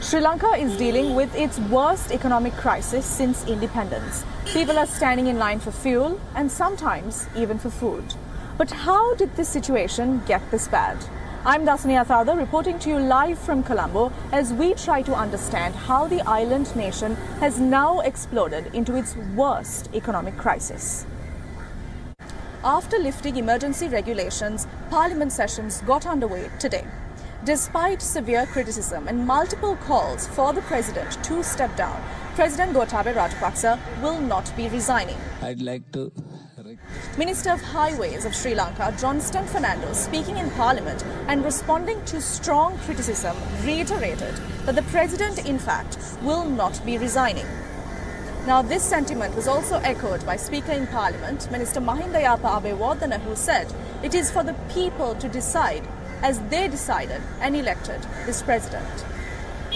Sri Lanka is dealing with its worst economic crisis since independence. People are standing in line for fuel and sometimes even for food. But how did this situation get this bad? I'm Dasani Athada reporting to you live from Colombo as we try to understand how the island nation has now exploded into its worst economic crisis. After lifting emergency regulations, Parliament sessions got underway today. Despite severe criticism and multiple calls for the President to step down, President Gotabaya Rajapaksa will not be resigning. I'd like to... Minister of Highways of Sri Lanka, Johnston Fernando, speaking in Parliament and responding to strong criticism, reiterated that the President, in fact, will not be resigning. Now, this sentiment was also echoed by Speaker in Parliament, Minister Mahindayapa Abewardana, who said it is for the people to decide as they decided and elected this president.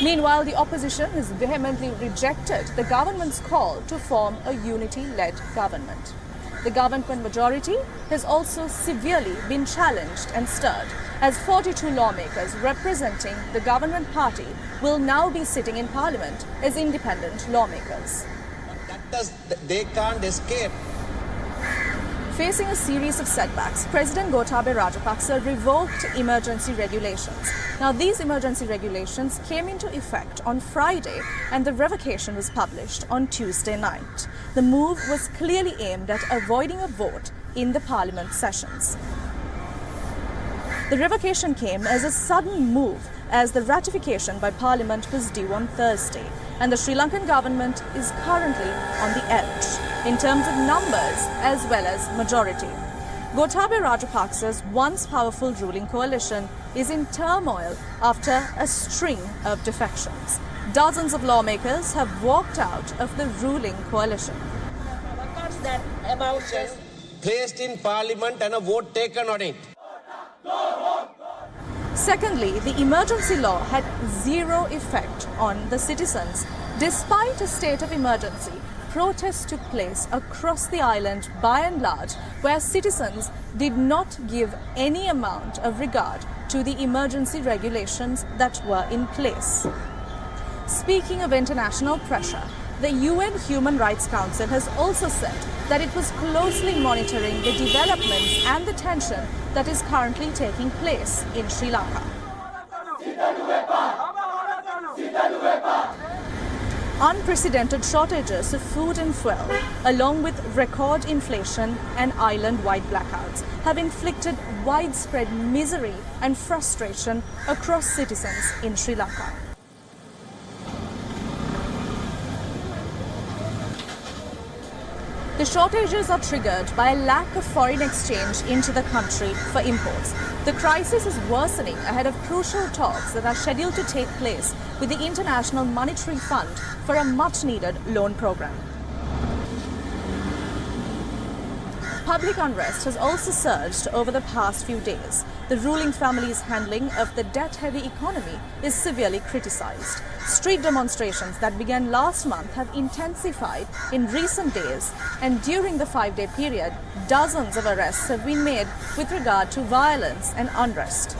Meanwhile, the opposition has vehemently rejected the government's call to form a unity-led government. The government majority has also severely been challenged and stirred, as 42 lawmakers representing the government party will now be sitting in Parliament as independent lawmakers. They can't escape. Facing a series of setbacks, President Gotabaya Rajapaksa revoked emergency regulations. Now, these emergency regulations came into effect on Friday and the revocation was published on Tuesday night. The move was clearly aimed at avoiding a vote in the Parliament sessions. The revocation came as a sudden move as the ratification by Parliament was due on Thursday, and the Sri Lankan government is currently on the edge in terms of numbers as well as majority. Gotabaya Rajapaksa's once powerful ruling coalition is in turmoil after a string of defections. Dozens of lawmakers have walked out of the ruling coalition. That about placed in Parliament and a vote taken on it. Secondly, the emergency law had zero effect on the citizens. Despite a state of emergency, protests took place across the island by and large, where citizens did not give any amount of regard to the emergency regulations that were in place. Speaking of international pressure, the UN Human Rights Council has also said that it was closely monitoring the developments and the tension that is currently taking place in Sri Lanka. Unprecedented shortages of food and fuel, along with record inflation and island-wide blackouts, have inflicted widespread misery and frustration across citizens in Sri Lanka. The shortages are triggered by a lack of foreign exchange into the country for imports. The crisis is worsening ahead of crucial talks that are scheduled to take place with the International Monetary Fund for a much-needed loan program. Public unrest has also surged over the past few days. The ruling family's handling of the debt-heavy economy is severely criticized. Street demonstrations that began last month have intensified in recent days, and during the 5-day period, dozens of arrests have been made with regard to violence and unrest.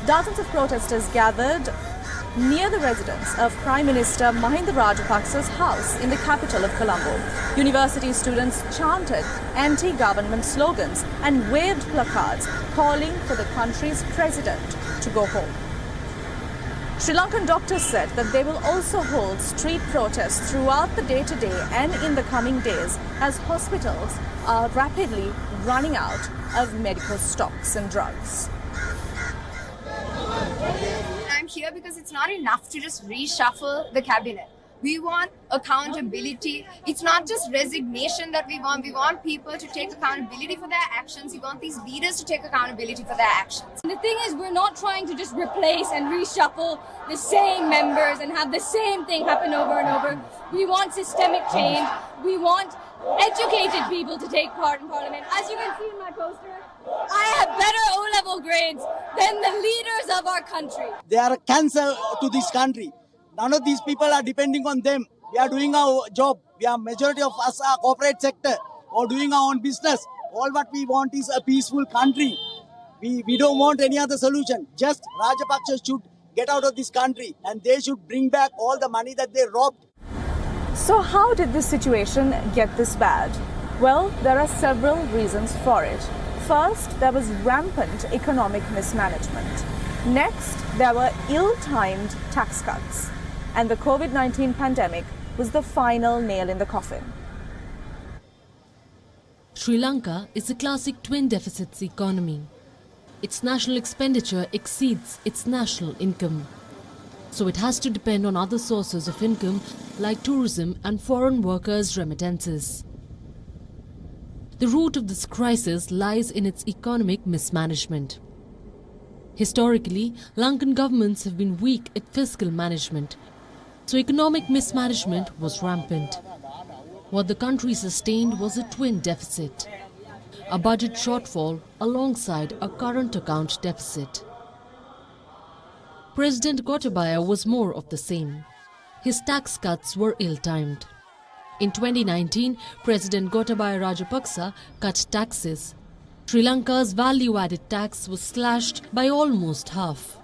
Dozens of protesters gathered near the residence of Prime Minister Mahinda Rajapaksa's house in the capital of Colombo. University students chanted anti-government slogans and waved placards calling for the country's president to go home. Sri Lankan doctors said that they will also hold street protests throughout the day today and in the coming days as hospitals are rapidly running out of medical stocks and drugs. I'm here because it's not enough to just reshuffle the cabinet. We want accountability. It's not just resignation that we want. We want people to take accountability for their actions. We want these leaders to take accountability for their actions. And the thing is, we're not trying to just replace and reshuffle the same members and have the same thing happen over and over. We want systemic change. We want educated people to take part in Parliament. As you can see in my poster, I have better O-level grades than the leaders of our country. They are a cancer to this country. None of these people are depending on them. We are doing our job. We are majority of us are corporate sector or doing our own business all what we want is a peaceful country. We don't want any other solution. Just Rajapaksa should get out of this country and they should bring back all the money that they robbed. So how did this situation get this bad? Well, there are several reasons for it. First, there was rampant economic mismanagement. Next, there were ill-timed tax cuts. And the COVID-19 pandemic was the final nail in the coffin. Sri Lanka is a classic twin deficits economy. Its national expenditure exceeds its national income. So it has to depend on other sources of income like tourism and foreign workers' remittances. The root of this crisis lies in its economic mismanagement. Historically, Lankan governments have been weak at fiscal management, so economic mismanagement was rampant. What the country sustained was a twin deficit, a budget shortfall alongside a current account deficit. President Gotabaya was more of the same. His tax cuts were ill-timed. In 2019, President Gotabaya Rajapaksa cut taxes. Sri Lanka's value-added tax was slashed by almost half.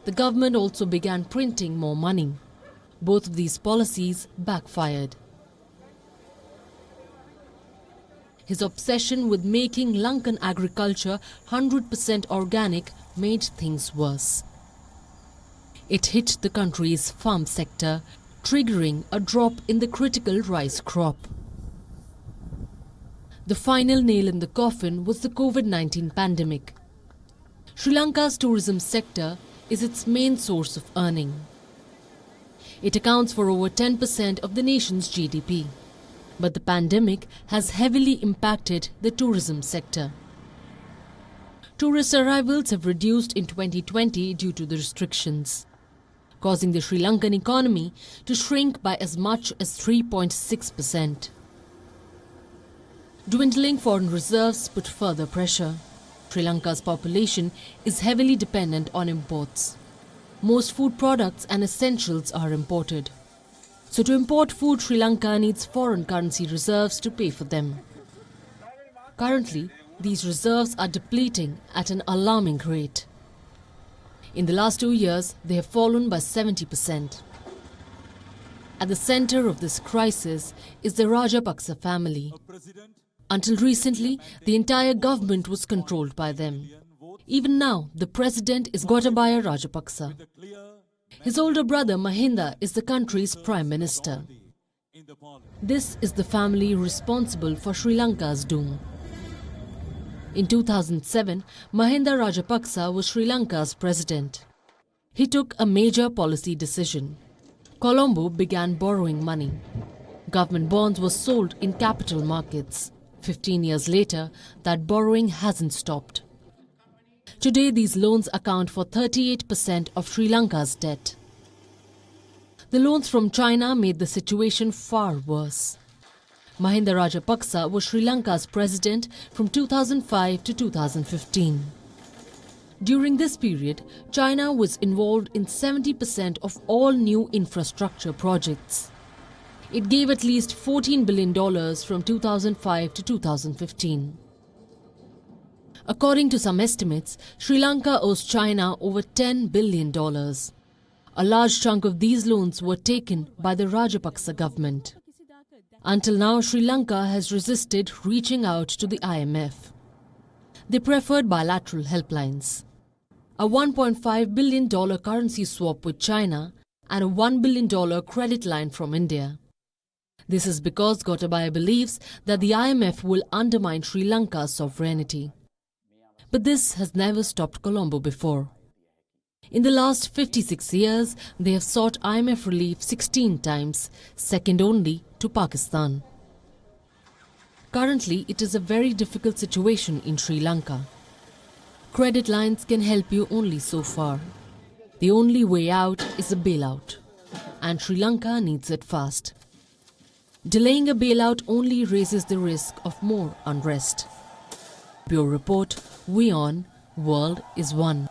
The government also began printing more money. Both of these policies backfired. His obsession with making Lankan agriculture 100% organic made things worse. It hit the country's farm sector, triggering a drop in the critical rice crop. The final nail in the coffin was the COVID-19 pandemic. Sri Lanka's tourism sector is its main source of earning. It accounts for over 10% of the nation's GDP. But the pandemic has heavily impacted the tourism sector. Tourist arrivals have reduced in 2020 due to the restrictions, causing the Sri Lankan economy to shrink by as much as 3.6%. Dwindling foreign reserves put further pressure. Sri Lanka's population is heavily dependent on imports. Most food products and essentials are imported. So to import food, Sri Lanka needs foreign currency reserves to pay for them. Currently, these reserves are depleting at an alarming rate. In the last 2 years, they have fallen by 70%. At the center of this crisis is the Rajapaksa family. Until recently, the entire government was controlled by them. Even now, the president is Gotabaya Rajapaksa. His older brother Mahinda is the country's prime minister. This is the family responsible for Sri Lanka's doom. In 2007, Mahinda Rajapaksa was Sri Lanka's president. He took a major policy decision. Colombo began borrowing money. Government bonds were sold in capital markets. 15 years later, that borrowing hasn't stopped. Today, these loans account for 38% of Sri Lanka's debt. The loans from China made the situation far worse. Mahinda Rajapaksa was Sri Lanka's president from 2005 to 2015. During this period, China was involved in 70% of all new infrastructure projects. It gave at least $14 billion from 2005 to 2015. According to some estimates, Sri Lanka owes China over $10 billion. A large chunk of these loans were taken by the Rajapaksa government. Until now, Sri Lanka has resisted reaching out to the IMF. They preferred bilateral helplines. A $1.5 billion currency swap with China and a $1 billion credit line from India. This is because Gotabaya believes that the IMF will undermine Sri Lanka's sovereignty. But this has never stopped Colombo before. In the last 56 years, they have sought IMF relief 16 times, second only to Pakistan. Currently, it is a very difficult situation in Sri Lanka. Credit lines can help you only so far. The only way out is a bailout, and Sri Lanka needs it fast. Delaying a bailout only raises the risk of more unrest. Bureau Report, WION World is One.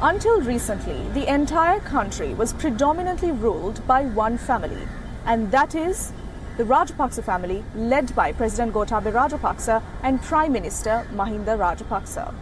Until recently, the entire country was predominantly ruled by one family, and that is the Rajapaksa family led by President Gotabaya Rajapaksa and Prime Minister Mahinda Rajapaksa.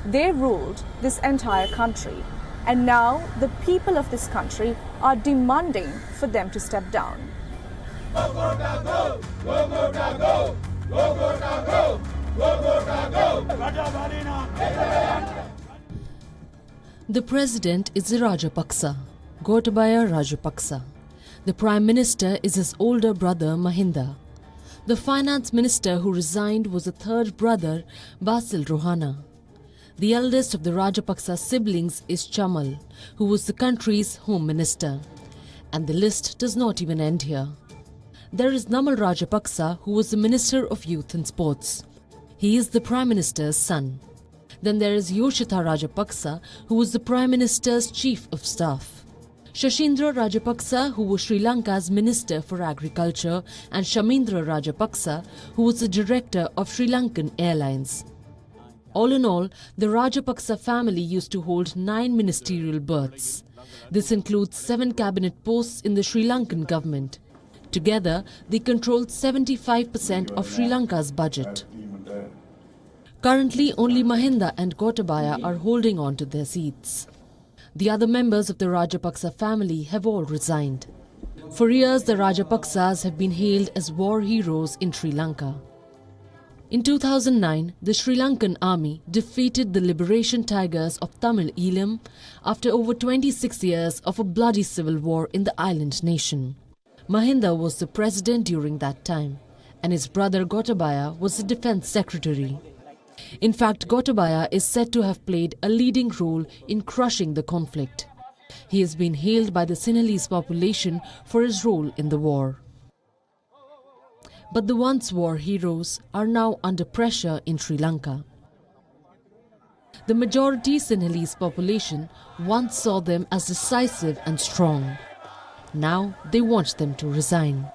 They ruled this entire country, and now the people of this country are demanding for them to step down. The president is the Rajapaksa, Gotabaya Rajapaksa. The Prime Minister is his older brother Mahinda. The Finance Minister who resigned was the third brother Basil Rohana. The eldest of the Rajapaksa siblings is Chamal, who was the country's Home Minister. And the list does not even end here. There is Namal Rajapaksa, who was the Minister of Youth and Sports. He is the Prime Minister's son. Then there is Yoshitha Rajapaksa, who was the Prime Minister's Chief of Staff. Shashindra Rajapaksa, who was Sri Lanka's Minister for Agriculture, and Shamindra Rajapaksa, who was the Director of Sri Lankan Airlines. All in all, the Rajapaksa family used to hold 9 ministerial berths. This includes 7 cabinet posts in the Sri Lankan government. Together, they controlled 75% of Sri Lanka's budget. Currently, only Mahinda and Gotabaya are holding on to their seats. The other members of the Rajapaksa family have all resigned. For years, the Rajapaksas have been hailed as war heroes in Sri Lanka. In 2009, the Sri Lankan army defeated the Liberation Tigers of Tamil Eelam after over 26 years of a bloody civil war in the island nation. Mahinda was the president during that time, and his brother Gotabaya was the defense secretary. In fact, Gotabaya is said to have played a leading role in crushing the conflict. He has been hailed by the Sinhalese population for his role in the war. But the once war heroes are now under pressure in Sri Lanka. The majority Sinhalese population once saw them as decisive and strong. Now they want them to resign.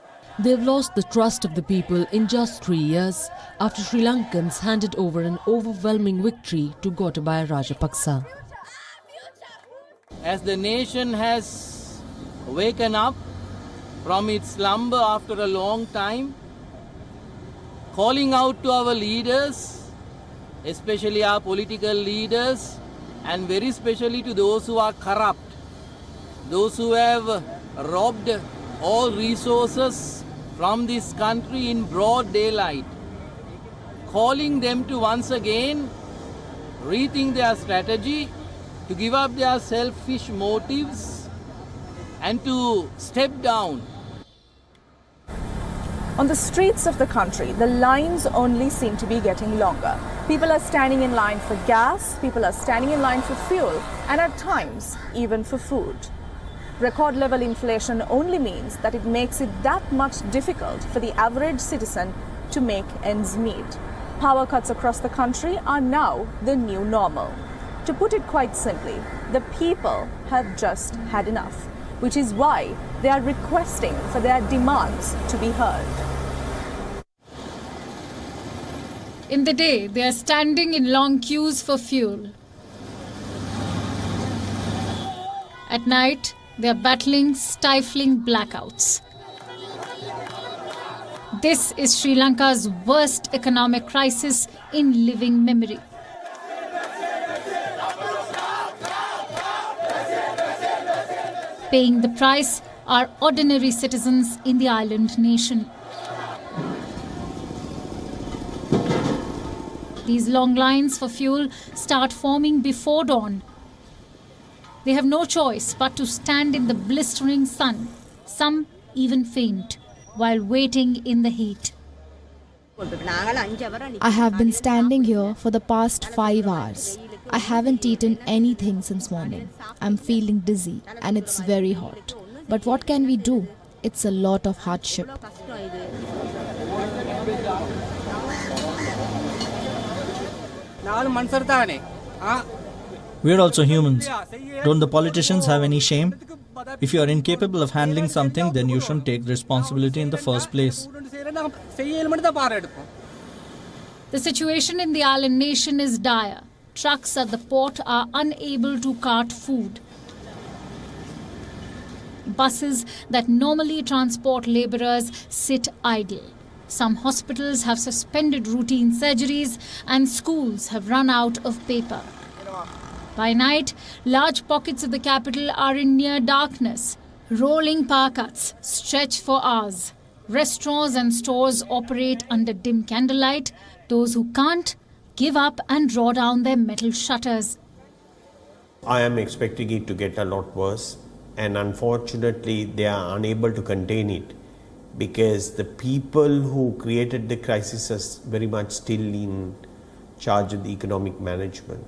They've lost the trust of the people in just 3 years after Sri Lankans handed over an overwhelming victory to Gotabaya Rajapaksa. As the nation has waken up from its slumber after a long time, calling out to our leaders, especially our political leaders, and very especially to those who are corrupt, those who have robbed all resources from this country in broad daylight, calling them to once again rethink their strategy, to give up their selfish motives and to step down. On the streets of the country, the lines only seem to be getting longer. People are standing in line for gas, people are standing in line for fuel, and at times, even for food. Record-level inflation only means that it makes it that much difficult for the average citizen to make ends meet. Power cuts across the country are now the new normal. To put it quite simply, the people have just had enough, which is why they are requesting for their demands to be heard. In the day, they are standing in long queues for fuel. At night, they are battling stifling blackouts. This is Sri Lanka's worst economic crisis in living memory. Paying the price are ordinary citizens in the island nation. These long lines for fuel start forming before dawn. They have no choice but to stand in the blistering sun, some even faint, while waiting in the heat. I have been standing here for the past 5 hours. I haven't eaten anything since morning. I'm feeling dizzy and it's very hot. But what can we do? It's a lot of hardship. We're also humans. Don't the politicians have any shame? If you are incapable of handling something, then you shouldn't take responsibility in the first place. The situation in the island nation is dire. Trucks at the port are unable to cart food. buses that normally transport labourers sit idle. Some hospitals have suspended routine surgeries and schools have run out of paper. By night, large pockets of the capital are in near darkness. Rolling power cuts stretch for hours. Restaurants and stores operate under dim candlelight. Those who can't give up and draw down their metal shutters. I am expecting it to get a lot worse, and unfortunately they are unable to contain it because the people who created the crisis are very much still in charge of the economic management.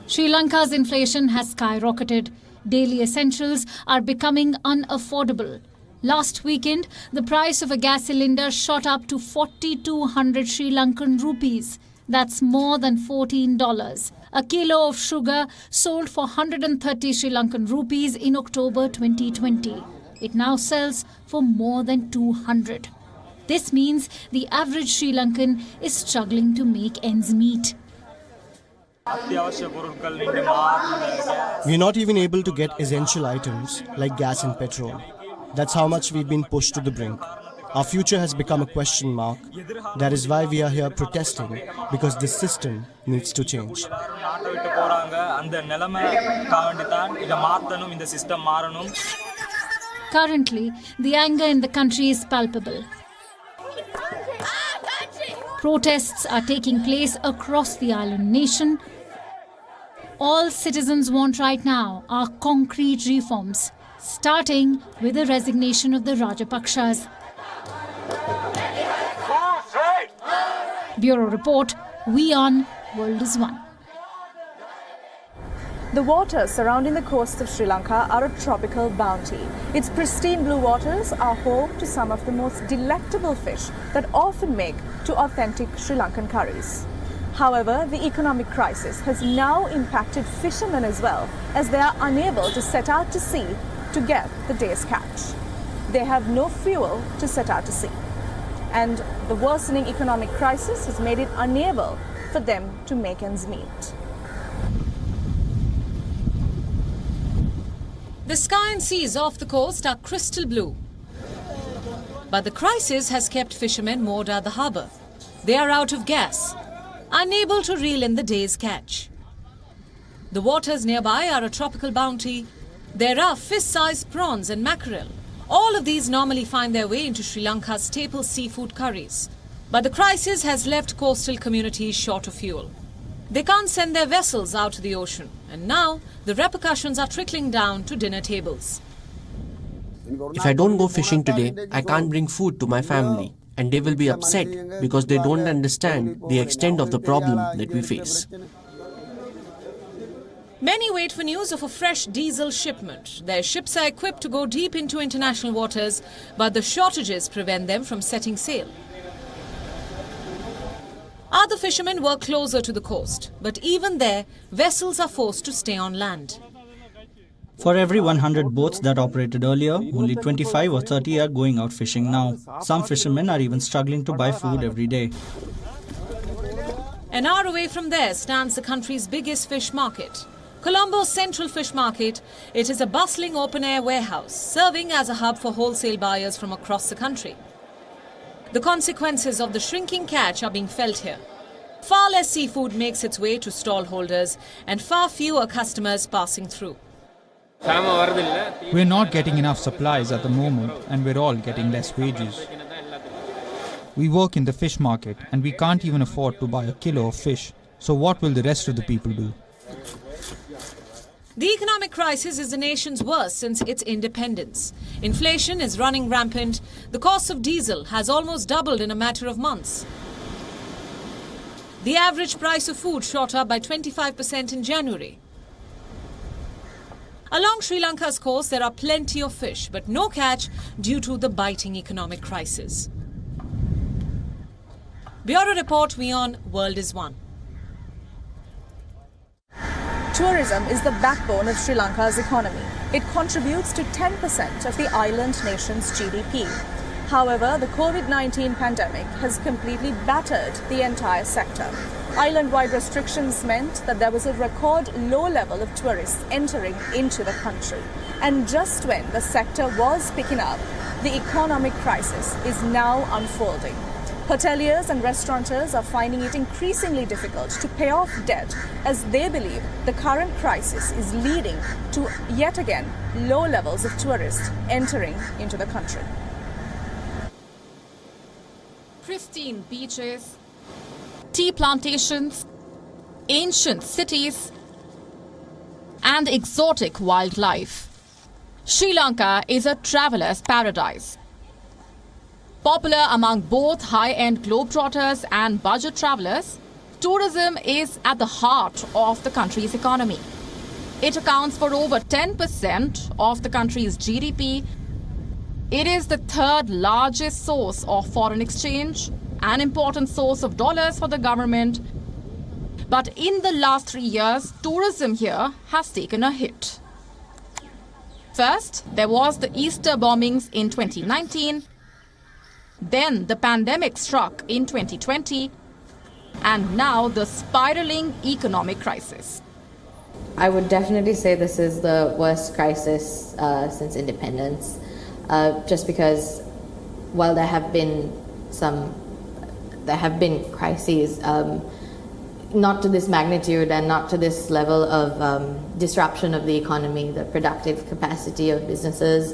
Sri Lanka's inflation has skyrocketed. Daily essentials are becoming unaffordable. Last weekend, the price of a gas cylinder shot up to 4,200 Sri Lankan rupees. That's more than $14. A kilo of sugar sold for 130 Sri Lankan rupees in October 2020. It now sells for more than 200. This means the average Sri Lankan is struggling to make ends meet. We're not even able to get essential items like gas and petrol. That's how much we've been pushed to the brink. Our future has become a question mark. That is why we are here protesting, because this system needs to change. Currently, the anger in the country is palpable. Protests are taking place across the island nation. All citizens want right now are concrete reforms, starting with the resignation of the Rajapaksas. Bureau Report, WION World is One. The waters surrounding the coasts of Sri Lanka are a tropical bounty. Its pristine blue waters are home to some of the most delectable fish that often make to authentic Sri Lankan curries. However, the economic crisis has now impacted fishermen as well, as they are unable to set out to sea to get the day's catch. They have no fuel to set out to sea. And the worsening economic crisis has made it unable for them to make ends meet. The sky and seas off the coast are crystal blue. But the crisis has kept fishermen moored at the harbour. They are out of gas, unable to reel in the day's catch. The waters nearby are a tropical bounty. There are fist-sized prawns and mackerel. All of these normally find their way into Sri Lanka's staple seafood curries. But the crisis has left coastal communities short of fuel. They can't send their vessels out to the ocean, and now the repercussions are trickling down to dinner tables. If I don't go fishing today, I can't bring food to my family, and they will be upset because they don't understand the extent of the problem that we face. Many wait for news of a fresh diesel shipment. Their ships are equipped to go deep into international waters, but the shortages prevent them from setting sail. Other fishermen work closer to the coast, but even there, vessels are forced to stay on land. For every 100 boats that operated earlier, only 25 or 30 are going out fishing now. Some fishermen are even struggling to buy food every day. An hour away from there stands the country's biggest fish market, Colombo's Central Fish Market. It is a bustling open-air warehouse, serving as a hub for wholesale buyers from across the country. The consequences of the shrinking catch are being felt here. Far less seafood makes its way to stall holders and far fewer customers passing through. We're not getting enough supplies at the moment, and we're all getting less wages. We work in the fish market and we can't even afford to buy a kilo of fish. So what will the rest of the people do? The economic crisis is the nation's worst since its independence. Inflation is running rampant. The cost of diesel has almost doubled in a matter of months. The average price of food shot up by 25% in January. Along Sri Lanka's coast, there are plenty of fish, but no catch due to the biting economic crisis. Bureau Report, WION World is One. Tourism is the backbone of Sri Lanka's economy. It contributes to 10% of the island nation's GDP. However, the COVID-19 pandemic has completely battered the entire sector. Island-wide restrictions meant that there was a record low level of tourists entering into the country. And just when the sector was picking up, the economic crisis is now unfolding. Hoteliers and restaurateurs are finding it increasingly difficult to pay off debt as they believe the current crisis is leading to yet again low levels of tourists entering into the country. Pristine beaches, tea plantations, ancient cities, and exotic wildlife. Sri Lanka is a traveler's paradise. Popular among both high-end globetrotters and budget travelers, tourism is at the heart of the country's economy. It accounts for over 10% of the country's GDP. It is the third largest source of foreign exchange, an important source of dollars for the government. But in the last 3 years, tourism here has taken a hit. First, there was the Easter bombings in 2019. Then the pandemic struck in 2020, and now the spiraling economic crisis. I would definitely say this is the worst crisis since independence, just because while there have been crises, not to this magnitude and not to this level of disruption of the economy, the productive capacity of businesses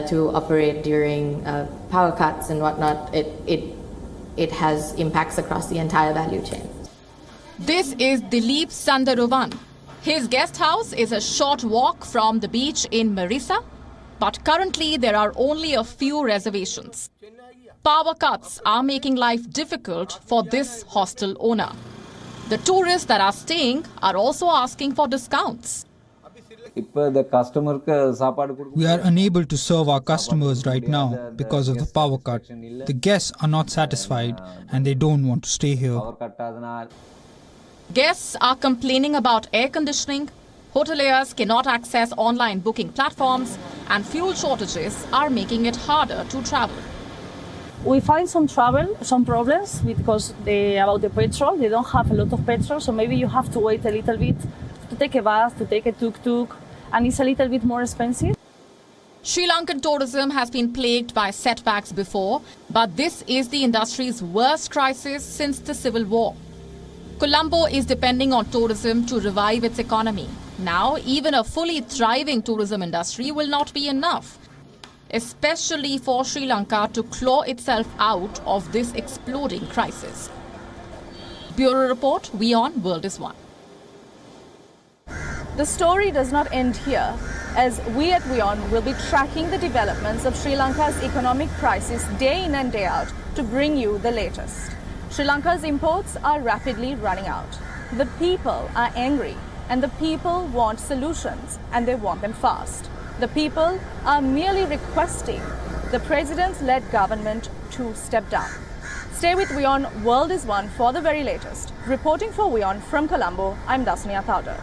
to operate during power cuts and whatnot. It has impacts across the entire value chain. This is Dilip Sundarovan. His guest house is a short walk from the beach in Marissa, but currently there are only a few reservations. Power cuts are making life difficult for this hostel owner. The tourists that are staying are also asking for discounts. We are unable to serve our customers right now because of the power cut. The guests are not satisfied and they don't want to stay here. Guests are complaining about air conditioning, hoteliers cannot access online booking platforms, and fuel shortages are making it harder to travel. We find some problems because about the petrol. They don't have a lot of petrol, so maybe you have to wait a little bit to take a bus, to take a tuk-tuk, and it's a little bit more expensive. Sri Lankan tourism has been plagued by setbacks before, but this is the industry's worst crisis since the civil war. Colombo is depending on tourism to revive its economy. Now, even a fully thriving tourism industry will not be enough, especially for Sri Lanka to claw itself out of this exploding crisis. Bureau Report, WION World is One. The story does not end here, as we at WION will be tracking the developments of Sri Lanka's economic crisis day in and day out to bring you the latest. Sri Lanka's imports are rapidly running out. The people are angry, and the people want solutions, and they want them fast. The people are merely requesting the president-led government to step down. Stay with WION World is One for the very latest. Reporting for WION from Colombo, I'm Dasnia Powder.